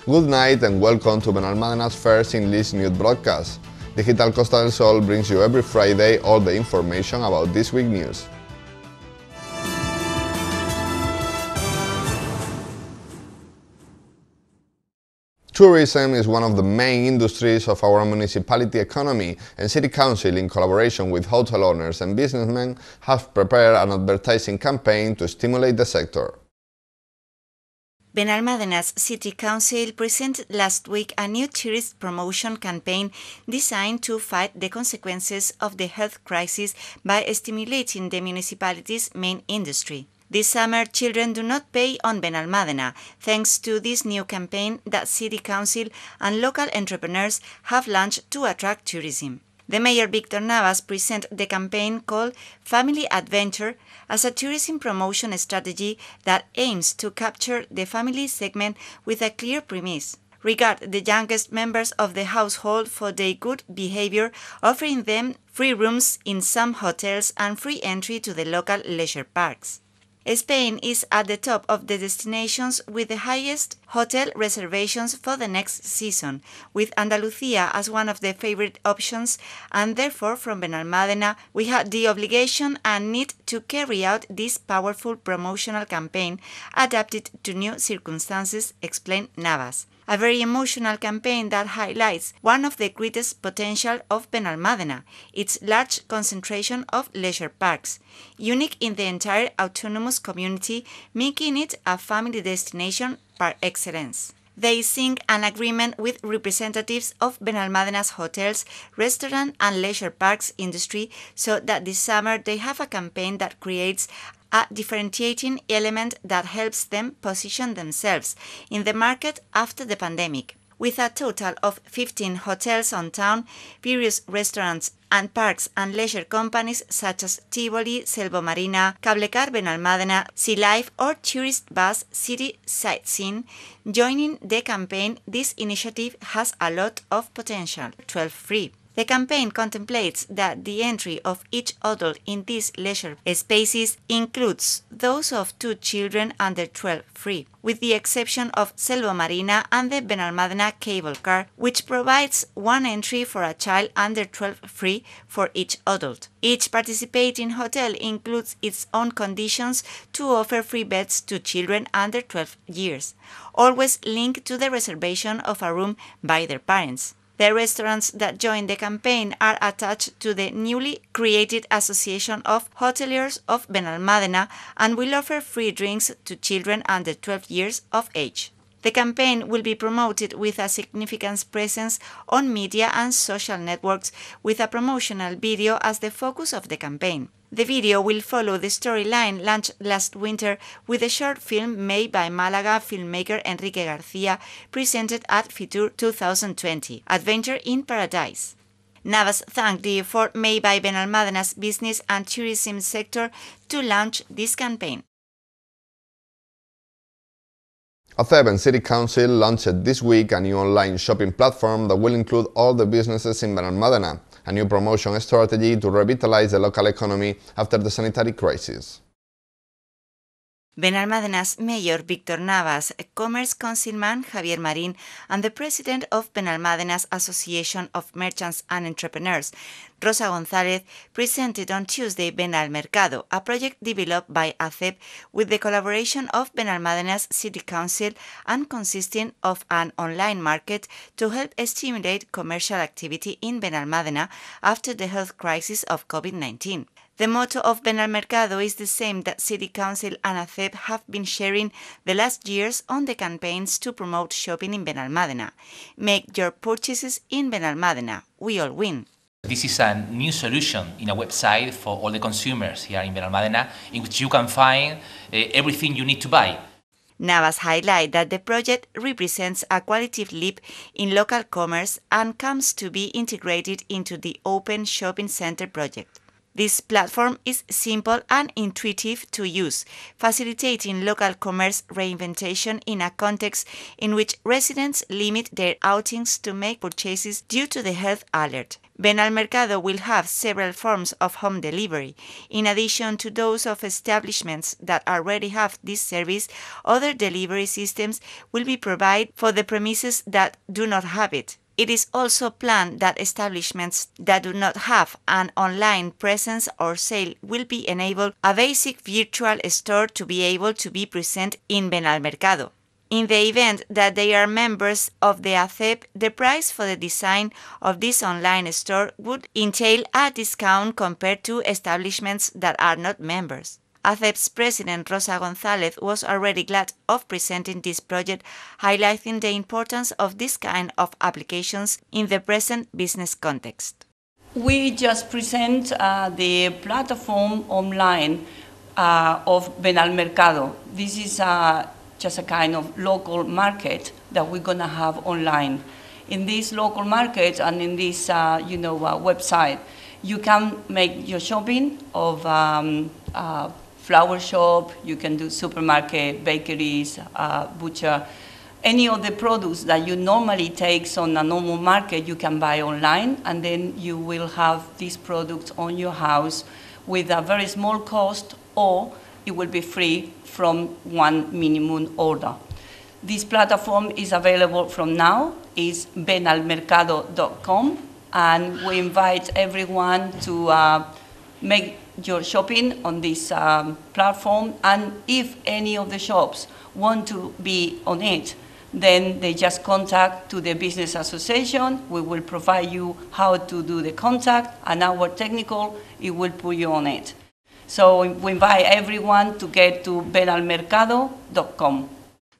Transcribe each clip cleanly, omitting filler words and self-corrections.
Good night and welcome to Benalmádena's first English news broadcast. Digital Costa del Sol brings you every Friday all the information about this week's news. Tourism is one of the main industries of our municipality economy, and City Council, in collaboration with hotel owners and businessmen, have prepared an advertising campaign to stimulate the sector. Benalmádena's City Council presented last week a new tourist promotion campaign designed to fight the consequences of the health crisis by stimulating the municipality's main industry. This summer, children do not pay on Benalmádena, thanks to this new campaign that City Council and local entrepreneurs have launched to attract tourism. The Mayor Víctor Navas presented the campaign called Family Adventure as a tourism promotion strategy that aims to capture the family segment with a clear premise. Regard the youngest members of the household for their good behavior, offering them free rooms in some hotels and free entry to the local leisure parks. Spain is at the top of the destinations with the highest hotel reservations for the next season, with Andalucía as one of the favorite options, and therefore from Benalmádena we had the obligation and need to carry out this powerful promotional campaign adapted to new circumstances, explained Navas. A very emotional campaign that highlights one of the greatest potential of Benalmádena, its large concentration of leisure parks, unique in the entire autonomous community, making it a family destination par excellence. They sing an agreement with representatives of Benalmádena's hotels, restaurant and leisure parks industry so that this summer they have a campaign that creates a differentiating element that helps them position themselves in the market after the pandemic. With a total of 15 hotels on town, various restaurants and parks and leisure companies such as Tivoli, Selvo Marina, Cablecar Benalmádena, Sea Life or Tourist Bus City Sightseeing, joining the campaign, this initiative has a lot of potential. 12 free. The campaign contemplates that the entry of each adult in these leisure spaces includes those of 2 children under 12 free, with the exception of Selvo Marina and the Benalmádena cable car, which provides 1 entry for a child under 12 free for each adult. Each participating hotel includes its own conditions to offer free beds to children under 12 years, always linked to the reservation of a room by their parents. The restaurants that join the campaign are attached to the newly created Association of Hoteliers of Benalmádena and will offer free drinks to children under 12 years of age. The campaign will be promoted with a significant presence on media and social networks, with a promotional video as the focus of the campaign. The video will follow the storyline launched last winter with a short film made by Málaga filmmaker Enrique García, presented at Fitur 2020, Adventure in Paradise. Navas thanked the effort made by Benalmádena's business and tourism sector to launch this campaign. ACEB and City Council launched this week a new online shopping platform that will include all the businesses in Benalmádena, a new promotion strategy to revitalize the local economy after the sanitary crisis. Benalmádena's Mayor Víctor Navas, Commerce Councilman Javier Marín, and the President of Benalmádena's Association of Merchants and Entrepreneurs, Rosa González, presented on Tuesday Benalmercado, a project developed by ACEB with the collaboration of Benalmádena's City Council and consisting of an online market to help stimulate commercial activity in Benalmádena after the health crisis of COVID-19. The motto of Benalmercado is the same that City Council and ACEB have been sharing the last years on the campaigns to promote shopping in Benalmádena. Make your purchases in Benalmádena. We all win. This is a new solution in a website for all the consumers here in Benalmádena, in which you can find everything you need to buy. Navas highlighted that the project represents a qualitative leap in local commerce and comes to be integrated into the Open Shopping Center project. This platform is simple and intuitive to use, facilitating local commerce reinvention in a context in which residents limit their outings to make purchases due to the health alert. Benalmercado will have several forms of home delivery. In addition to those of establishments that already have this service, other delivery systems will be provided for the premises that do not have it. It is also planned that establishments that do not have an online presence or sale will be enabled a basic virtual store to be able to be present in Benalmercado. In the event that they are members of the ACEP, the price for the design of this online store would entail a discount compared to establishments that are not members. ACEP's president Rosa González was already glad of presenting this project, highlighting the importance of this kind of applications in the present business context. We just present the platform online of Benalmercado. This is just a kind of local market that we're going to have online. In this local market and in this website, you can make your shopping of flower shop, you can do supermarket, bakeries, butcher. Any of the products that you normally take on a normal market, you can buy online, and then you will have these products on your house with a very small cost, or it will be free from one minimum order. This platform is available from now. It's benalmercado.com, and we invite everyone to make your shopping on this platform, and if any of the shops want to be on it, then they just contact to the business association. We will provide you how to do the contact, and our technical, it will put you on it. So we invite everyone to get to benalmercado.com.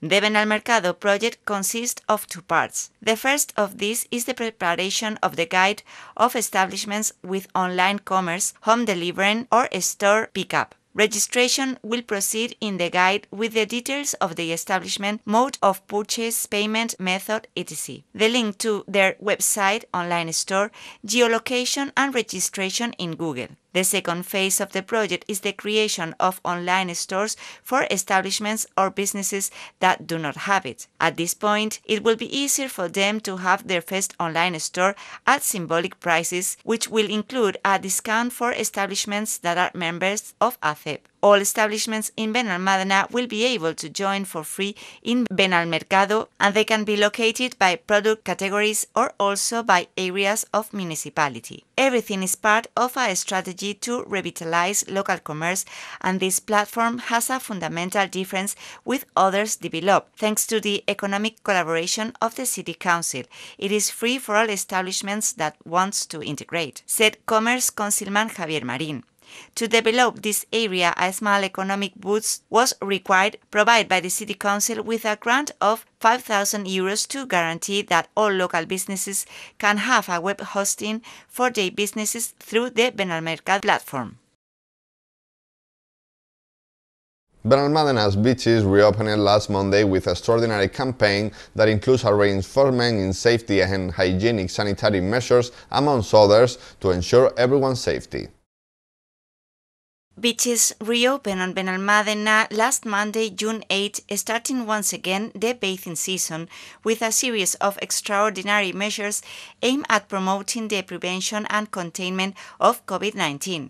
The Benalmercado project consists of two parts. The first of these is the preparation of the guide of establishments with online commerce, home delivery, or store pickup. Registration will proceed in the guide with the details of the establishment, mode of purchase, payment method, etc. The link to their website, online store, geolocation, and registration in Google. The second phase of the project is the creation of online stores for establishments or businesses that do not have it. At this point, it will be easier for them to have their first online store at symbolic prices, which will include a discount for establishments that are members of ACEP. All establishments in Benalmádena will be able to join for free in Benalmercado, and they can be located by product categories or also by areas of municipality. Everything is part of a strategy to revitalize local commerce, and this platform has a fundamental difference with others developed thanks to the economic collaboration of the City Council. It is free for all establishments that wants to integrate, said Commerce Councilman Javier Marín. To develop this area, a small economic boost was required, provided by the City Council with a grant of 5,000 euros to guarantee that all local businesses can have a web hosting for their businesses through the Benalmercado platform. Benalmádena's beaches reopened last Monday with an extraordinary campaign that includes a reinforcement in safety and hygienic sanitary measures, amongst others, to ensure everyone's safety. Beaches reopened on Benalmádena last Monday, June 8, starting once again the bathing season with a series of extraordinary measures aimed at promoting the prevention and containment of COVID-19.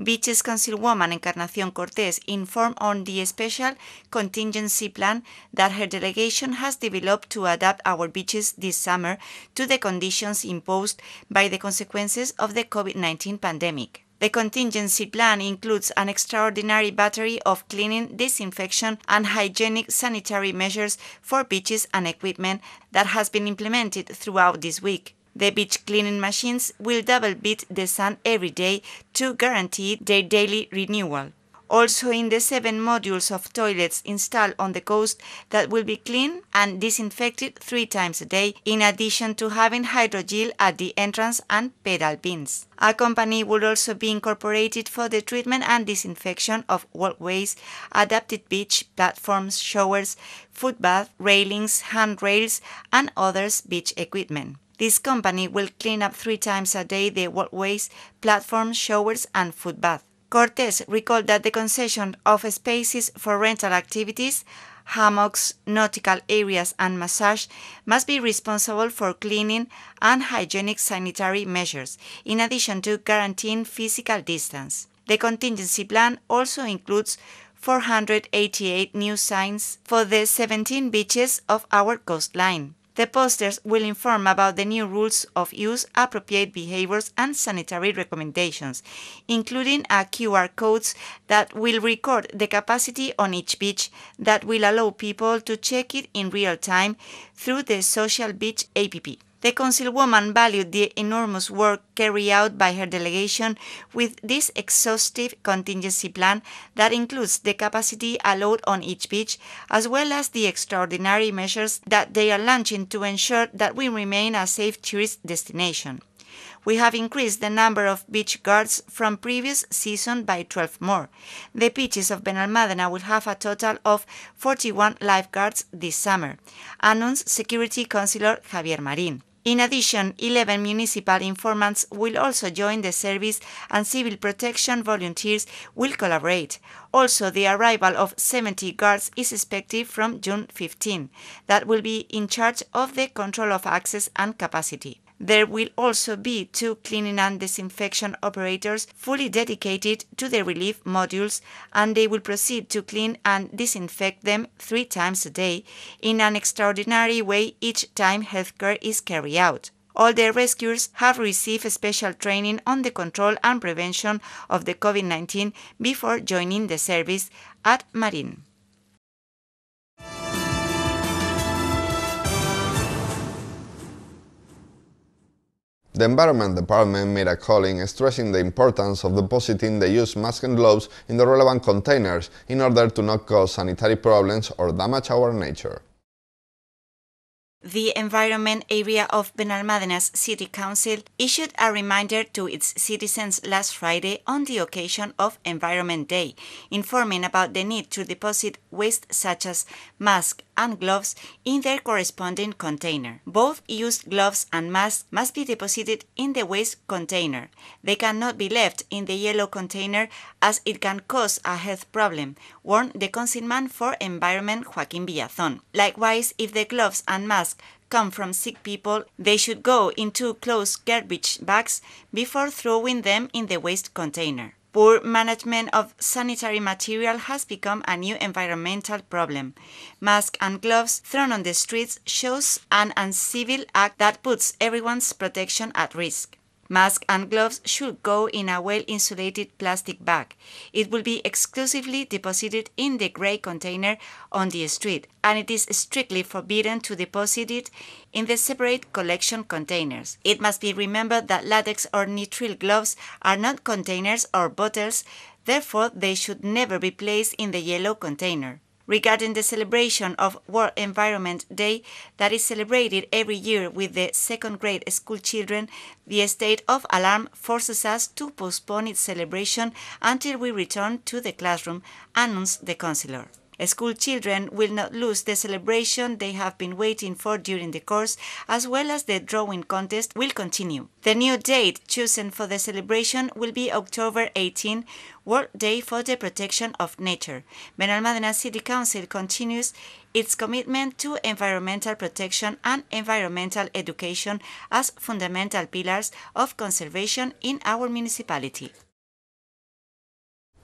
Beaches Councilwoman Encarnación Cortés informed on the special contingency plan that her delegation has developed to adapt our beaches this summer to the conditions imposed by the consequences of the COVID-19 pandemic. The contingency plan includes an extraordinary battery of cleaning, disinfection, and hygienic sanitary measures for beaches and equipment that has been implemented throughout this week. The beach cleaning machines will double beat the sun every day to guarantee their daily renewal. Also in the 7 modules of toilets installed on the coast that will be cleaned and disinfected 3 times a day, in addition to having hydrogel at the entrance and pedal bins. A company will also be incorporated for the treatment and disinfection of walkways, adapted beach platforms, showers, footbath, railings, handrails, and others beach equipment. This company will clean up 3 times a day the walkways, platforms, showers, and footbath. Cortes recalled that the concession of spaces for rental activities, hammocks, nautical areas, and massage must be responsible for cleaning and hygienic sanitary measures, in addition to guaranteeing physical distance. The contingency plan also includes 488 new signs for the 17 beaches of our coastline. The posters will inform about the new rules of use, appropriate behaviors, and sanitary recommendations, including QR codes that will record the capacity on each beach that will allow people to check it in real time through the Social Beach app. The councilwoman valued the enormous work carried out by her delegation with this exhaustive contingency plan that includes the capacity allowed on each beach, as well as the extraordinary measures that they are launching to ensure that we remain a safe tourist destination. We have increased the number of beach guards from previous season by 12 more. The beaches of Benalmádena will have a total of 41 lifeguards this summer, announced Security Councillor Javier Marín. In addition, 11 municipal informants will also join the service and civil protection volunteers will collaborate. Also, the arrival of 70 guards is expected from June 15, that will be in charge of the control of access and capacity. There will also be 2 cleaning and disinfection operators fully dedicated to the relief modules, and they will proceed to clean and disinfect them 3 times a day in an extraordinary way each time healthcare is carried out. All the rescuers have received special training on the control and prevention of the COVID-19 before joining the service at Marín. The Environment Department made a calling stressing the importance of depositing the used masks and gloves in the relevant containers in order to not cause sanitary problems or damage our nature. The environment area of Benalmádena's City Council issued a reminder to its citizens last Friday on the occasion of Environment Day, informing about the need to deposit waste such as masks and gloves in their corresponding container. Both used gloves and masks must be deposited in the waste container. They cannot be left in the yellow container as it can cause a health problem, warned the Councilman for Environment Joaquín Villazón. Likewise, if the gloves and masks come from sick people, they should go into closed garbage bags before throwing them in the waste container. Poor management of sanitary material has become a new environmental problem. Masks and gloves thrown on the streets shows an uncivil act that puts everyone's protection at risk. Masks and gloves should go in a well-insulated plastic bag. It will be exclusively deposited in the grey container on the street, and it is strictly forbidden to deposit it in the separate collection containers. It must be remembered that latex or nitrile gloves are not containers or bottles, therefore they should never be placed in the yellow container. Regarding the celebration of World Environment Day that is celebrated every year with the second-grade school children, the state of alarm forces us to postpone its celebration until we return to the classroom, announced the councillor. School children will not lose the celebration they have been waiting for during the course, as well as the drawing contest will continue. The new date chosen for the celebration will be October 18, World Day for the Protection of Nature. Benalmádena City Council continues its commitment to environmental protection and environmental education as fundamental pillars of conservation in our municipality.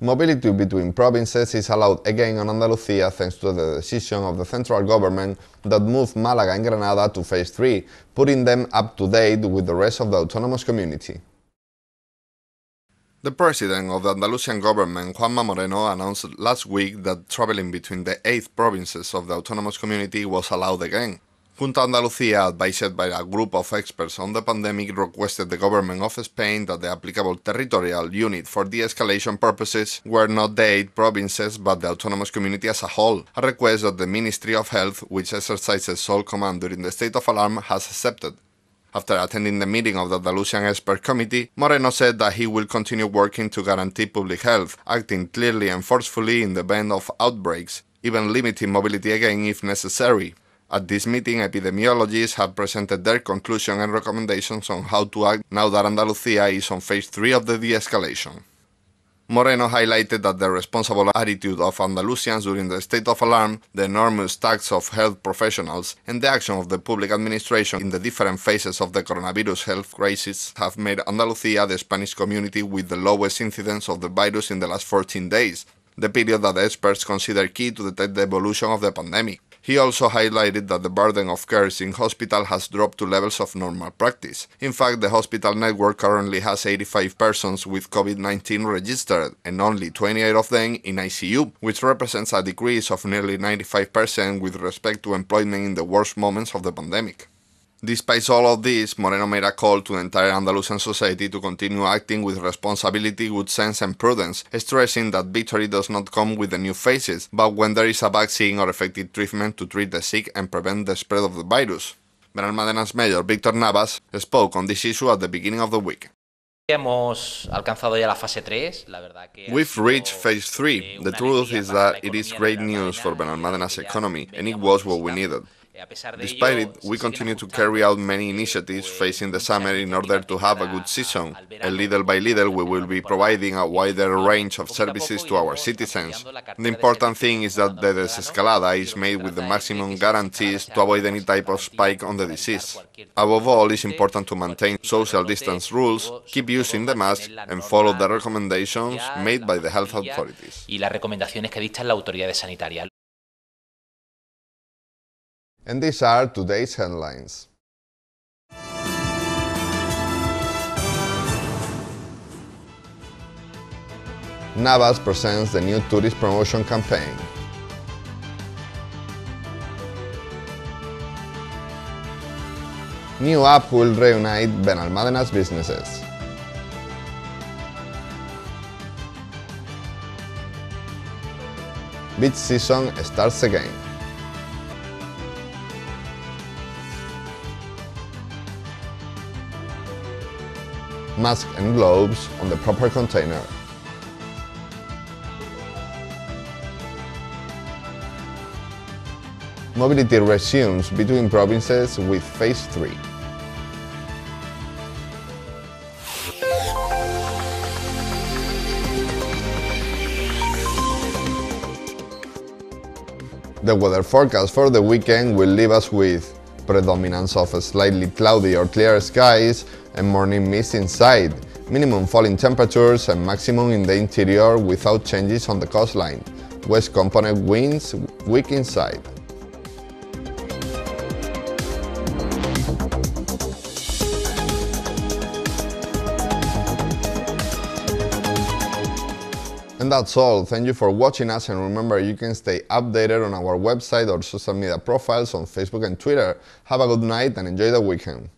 Mobility between provinces is allowed again on Andalucía thanks to the decision of the central government that moved Málaga and Granada to phase 3, putting them up to date with the rest of the autonomous community. The president of the Andalusian government, Juanma Moreno, announced last week that traveling between the 8 provinces of the autonomous community was allowed again. Junta Andalucía, advised by a group of experts on the pandemic, requested the government of Spain that the applicable territorial unit for de-escalation purposes were not the 8 provinces but the autonomous community as a whole, a request that the Ministry of Health, which exercises sole command during the state of alarm, has accepted. After attending the meeting of the Andalusian Expert Committee, Moreno said that he will continue working to guarantee public health, acting clearly and forcefully in the event of outbreaks, even limiting mobility again if necessary. At this meeting, epidemiologists have presented their conclusion and recommendations on how to act now that Andalucía is on phase 3 of the de-escalation. Moreno highlighted that the responsible attitude of Andalusians during the state of alarm, the enormous tax of health professionals, and the action of the public administration in the different phases of the coronavirus health crisis have made Andalucía the Spanish community with the lowest incidence of the virus in the last 14 days, the period that experts consider key to detect the evolution of the pandemic. He also highlighted that the burden of cares in hospital has dropped to levels of normal practice. In fact, the hospital network currently has 85 persons with COVID-19 registered, and only 28 of them in ICU, which represents a decrease of nearly 95% with respect to employment in the worst moments of the pandemic. Despite all of this, Moreno made a call to the entire Andalusian society to continue acting with responsibility, good sense and prudence, stressing that victory does not come with the new phases, but when there is a vaccine or effective treatment to treat the sick and prevent the spread of the virus. Benalmádena's Mayor Víctor Navas spoke on this issue at the beginning of the week. We've reached phase 3. The truth is that it is great news for Benalmádena's economy, and it was what we needed. Despite it, we continue to carry out many initiatives facing the summer in order to have a good season, and little by little we will be providing a wider range of services to our citizens. The important thing is that the desescalada is made with the maximum guarantees to avoid any type of spike on the disease. Above all, it's important to maintain social distance rules, keep using the mask, and follow the recommendations made by the health authorities. And these are today's headlines. Navas presents the new tourist promotion campaign. New app will reunite Benalmádena's businesses. Beach season starts again. Mask and gloves on the proper container. Mobility resumes between provinces with phase 3. The weather forecast for the weekend will leave us with predominance of slightly cloudy or clear skies and morning mist inside, minimum falling temperatures and maximum in the interior without changes on the coastline, west component winds weak inside. And that's all. Thank you for watching us, and remember, you can stay updated on our website or social media profiles on Facebook and Twitter. Have a good night and enjoy the weekend.